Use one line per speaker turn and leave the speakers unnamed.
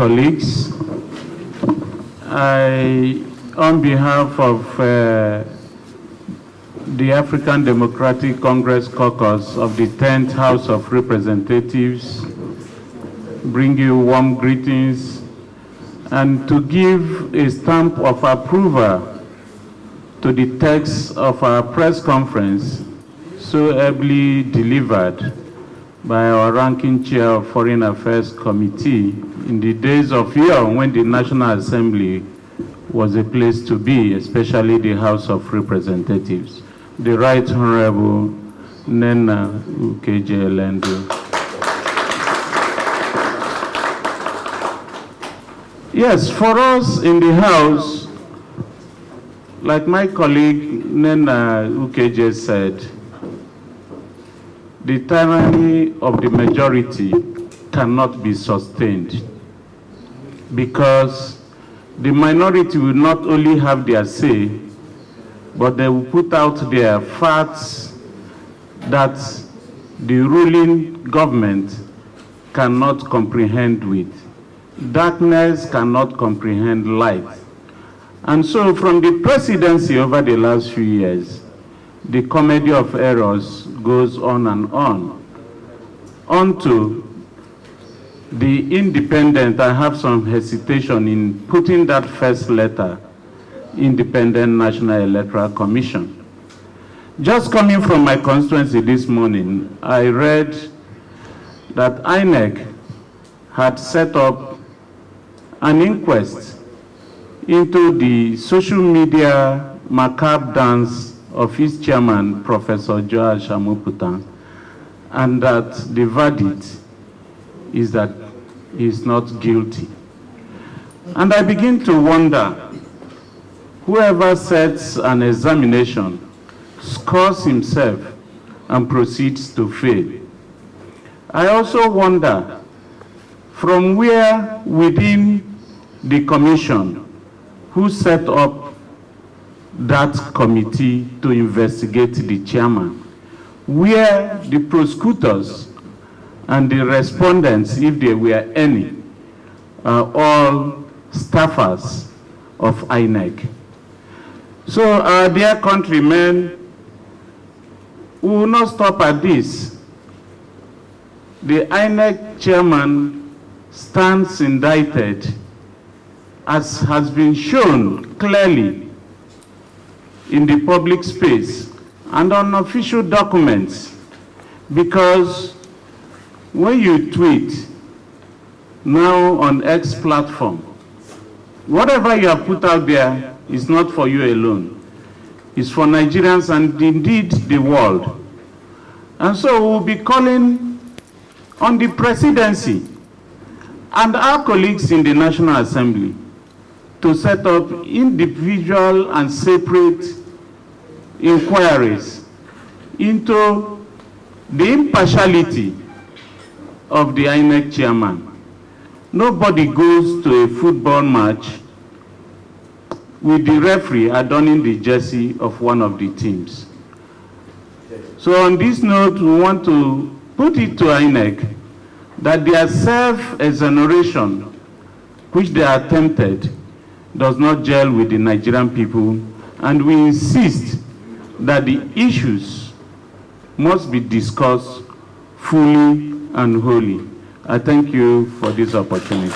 Colleagues, on behalf of the African Democratic Congress Caucus of the 10th House of Representatives, bring you warm greetings and to give a stamp of approval to the text of our press conference so ably delivered by our ranking chair of Foreign Affairs Committee in the days of yore when the National Assembly was a place to be, especially the House of Representatives. The Right Honorable Nena Ukeje-Elendo. Yes, for us in the House, like my colleague Nena Ukeje said, the tyranny of the majority cannot be sustained because the minority will not only have their say, but they will put out their facts that the ruling government cannot comprehend with. Darkness cannot comprehend light. And so from the presidency over the last few years, the comedy of errors goes on and on. Onto the independent, I have some hesitation in putting that first letter, Independent National Electoral Commission. Just coming from my constituency this morning, I read that INEC had set up an inquest into the social media macabre dance of his chairman, Professor George Amupitan, and that the verdict is that he is not guilty. And I begin to wonder, whoever sets an examination scores himself and proceeds to fail. I also wonder from where within the commission who set up that committee to investigate the chairman, where the prosecutors and the respondents, if there were any, are all staffers of INEC. So our dear countrymen, we will not stop at this. The INEC chairman stands indicted, as has been shown clearly in the public space and on official documents, because when you tweet now on X platform, whatever you have put out there is not for you alone. It's for Nigerians and indeed the world. And so we'll be calling on the presidency and our colleagues in the National Assembly to set up individual and separate inquiries into the impartiality of the INEC chairman. Nobody goes to a football match with the referee adorning the jersey of one of the teams. So on this note, we want to put it to INEC that their self-exoneration, which they attempted, does not gel with the Nigerian people, and we insist that the issues must be discussed fully and wholly. I thank you for this opportunity.